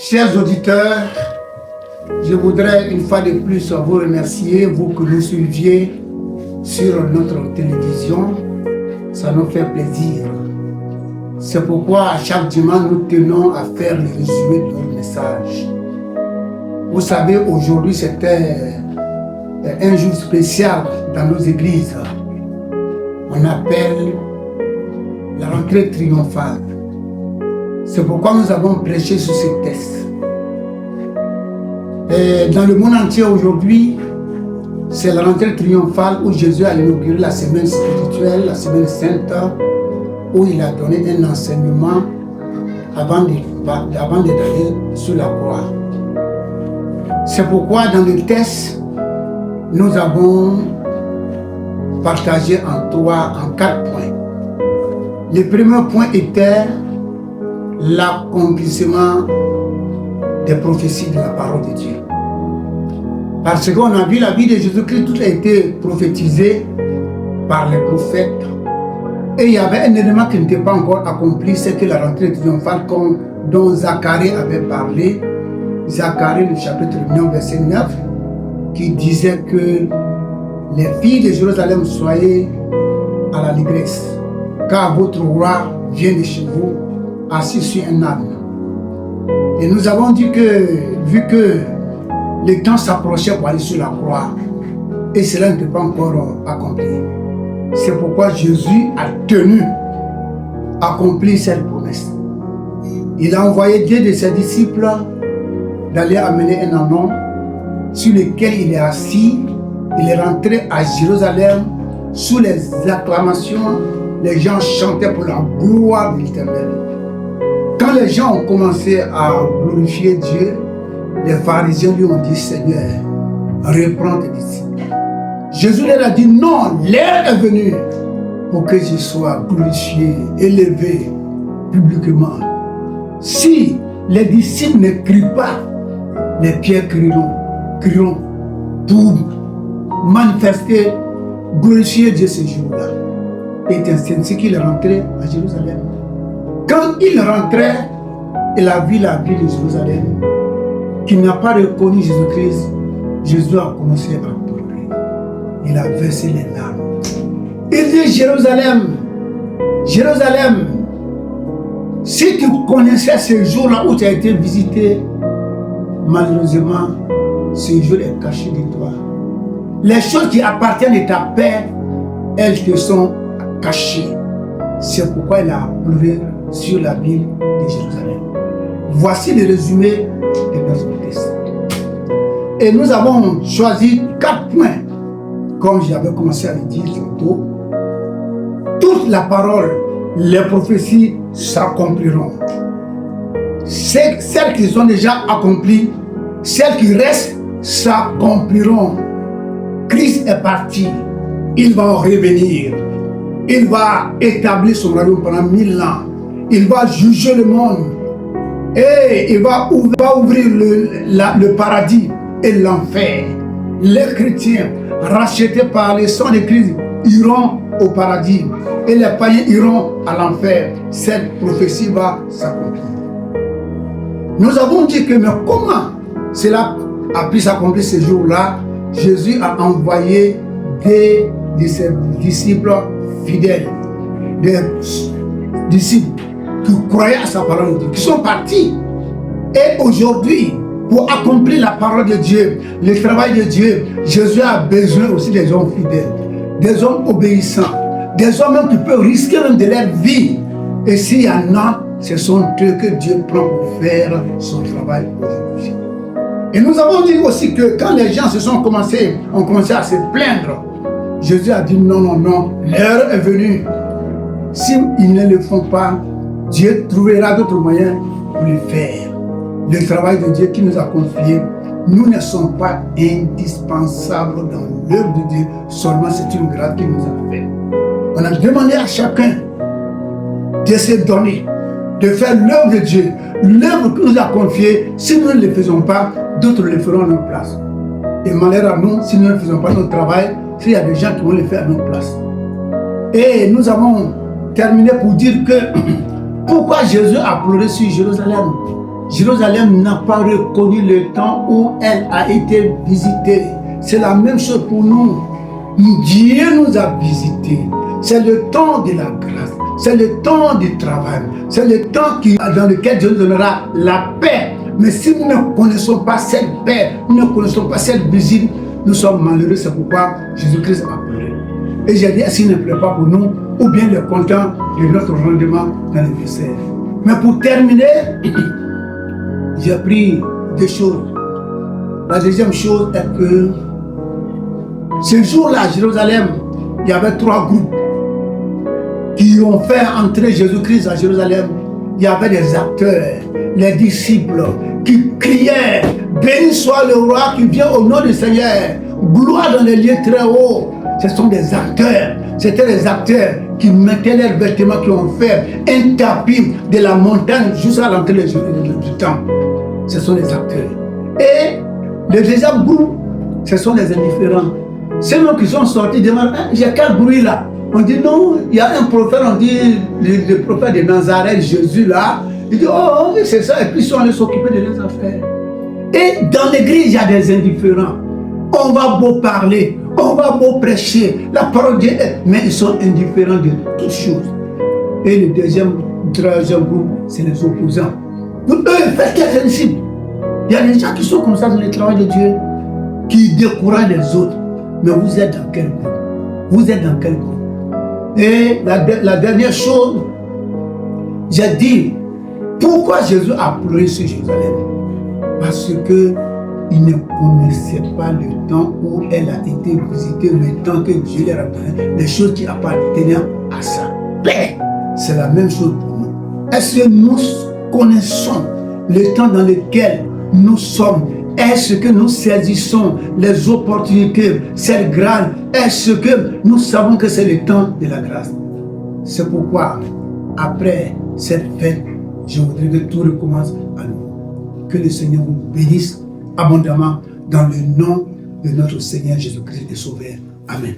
Chers auditeurs, je voudrais une fois de plus vous remercier, vous que nous suiviez sur notre télévision. Ça nous fait plaisir. C'est pourquoi à chaque dimanche, nous tenons à faire le résumé de notre message. Vous savez, aujourd'hui, c'était un jour spécial dans nos églises. On appelle la rentrée triomphale. C'est pourquoi nous avons prêché sur ce texte. Et dans le monde entier aujourd'hui, c'est la rentrée triomphale où Jésus a inauguré la semaine spirituelle, la semaine sainte, où il a donné un enseignement avant d'aller sur la croix. C'est pourquoi dans le texte, nous avons partagé en 4 points. Le premier point était l'accomplissement des prophéties de la parole de Dieu. Parce qu'on a vu la vie de Jésus-Christ, tout a été prophétisé par les prophètes. Et il y avait un élément qui n'était pas encore accompli, c'est que la rentrée triomphale dont Zacharie avait parlé, Zacharie, le chapitre 9, verset 9, qui disait que les filles de Jérusalem, soyez à la légresse, car votre roi vient de chez vous, assis sur un âne. Et nous avons dit que, vu que le temps s'approchait pour aller sur la croix, et cela n'était pas encore accompli, c'est pourquoi Jésus a tenu à accomplir cette promesse. Il a envoyé 2 de ses disciples d'aller amener un ânon sur lequel il est assis. Il est rentré à Jérusalem sous les acclamations. Les gens chantaient pour la gloire de l'Éternel. Quand les gens ont commencé à glorifier Dieu, les pharisiens lui ont dit: Seigneur, reprends tes disciples. Jésus leur a dit: non, l'heure est venue pour que je sois glorifié, élevé publiquement. Si les disciples ne crient pas, les pierres crieront pour manifester, glorifier Dieu ce jour-là. Et c'est ainsi qu'il est rentré à Jérusalem. Quand il rentrait, il a vu la ville de Jérusalem, qui n'a pas reconnu Jésus-Christ. Jésus a commencé à pleurer. Il a versé les larmes. Il dit: Jérusalem, Jérusalem, si tu connaissais ce jour-là où tu as été visité, malheureusement, ce jour est caché de toi. Les choses qui appartiennent à ta paix, elles te sont cachées. C'est pourquoi il a pleuré sur la ville de Jérusalem. Voici le résumé de notre texte. Et nous avons choisi 4 points, comme j'avais commencé à le dire tantôt. Toute la parole, les prophéties s'accompliront. Celles qui sont déjà accomplies, celles qui restent s'accompliront. Christ est parti, il va revenir, il va établir son royaume pendant 1000 ans, il va juger le monde et il va ouvrir le paradis et l'enfer. Les chrétiens rachetés par le sang de Christ iront au paradis et les païens iront à l'enfer. Cette prophétie va s'accomplir. Nous avons dit que, mais comment cela a pu s'accomplir ce jour-là? Jésus a envoyé des de ses disciples fidèles, des disciples qui croyaient à sa parole de Dieu, qui sont partis. Et aujourd'hui, pour accomplir la parole de Dieu, le travail de Dieu, Jésus a besoin aussi des hommes fidèles, des hommes obéissants, des hommes même qui peuvent risquer même de leur vie. Et s'il y en a, ce sont eux que Dieu prend pour faire son travail aujourd'hui. Et nous avons dit aussi que quand les gens ont commencé à se plaindre, Jésus a dit: non, non, non, l'heure est venue. S'ils ne le font pas, Dieu trouvera d'autres moyens pour le faire. Le travail de Dieu qui nous a confié, nous ne sommes pas indispensables dans l'œuvre de Dieu, seulement c'est une grâce qu'il nous a fait. On a demandé à chacun de se donner, de faire l'œuvre de Dieu, l'œuvre qu'il nous a confiée. Si nous ne le faisons pas, d'autres le feront à notre place. Et malheur à nous, si nous ne faisons pas notre travail, s'il y a des gens qui vont le faire à notre place. Et nous avons terminé pour dire que pourquoi Jésus a pleuré sur Jérusalem? Jérusalem n'a pas reconnu le temps où elle a été visitée. C'est la même chose pour nous. Dieu nous a visités. C'est le temps de la grâce. C'est le temps du travail. C'est le temps dans lequel Dieu nous donnera la paix. Mais si nous ne connaissons pas cette paix, nous ne connaissons pas cette visite, nous sommes malheureux. C'est pourquoi Jésus-Christ a pleuré. Et j'ai dit, est-ce qu'il ne pleure pas pour nous, ou bien il est content de notre rendement dans les versets. Mais pour terminer, j'ai appris deux choses. La deuxième chose est que ce jour-là, à Jérusalem, il y avait 3 groupes qui ont fait entrer Jésus-Christ à Jérusalem. Il y avait des acteurs, les disciples, qui criaient, béni soit le roi qui vient au nom du Seigneur, gloire dans les lieux très hauts. Ce sont des acteurs. C'était les acteurs qui mettaient leurs vêtements, qui ont fait un tapis de la montagne jusqu'à l'entrée du temple. Ce sont les acteurs. Et le deuxième groupe, ce sont les indifférents. C'est nous qui sont sortis demandent, j'ai quel bruit là? On dit non, il y a un prophète, on dit le prophète de Nazareth, Jésus là. Il dit, oh oui, c'est ça, et puis ils sont allés s'occuper de leurs affaires. Et dans l'église, il y a des indifférents. On va beau parler, on va beau prêcher, la parole de Dieu, mais ils sont indifférents de toutes choses. Et le troisième groupe, c'est les opposants. Eux, faites qu'être invincible. Il y a des gens qui sont comme ça dans le travail de Dieu, qui découragent les autres. Mais vous êtes dans quel groupe? Vous êtes dans quel groupe? Et la dernière chose, j'ai dit, pourquoi Jésus a pleuré sur Jérusalem? Parce que il ne connaissait pas le temps où elle a été visitée, le temps que Dieu leur a donné, les choses qui appartenaient à sa paix. C'est la même chose pour nous. Est-ce que nous connaissons le temps dans lequel nous sommes? Est-ce que nous saisissons les opportunités, cette grâce? Est-ce que nous savons que c'est le temps de la grâce? C'est pourquoi, après cette fête, je voudrais que tout recommence à nous. Que le Seigneur vous bénisse abondamment dans le nom de notre Seigneur Jésus-Christ et Sauveur. Amen.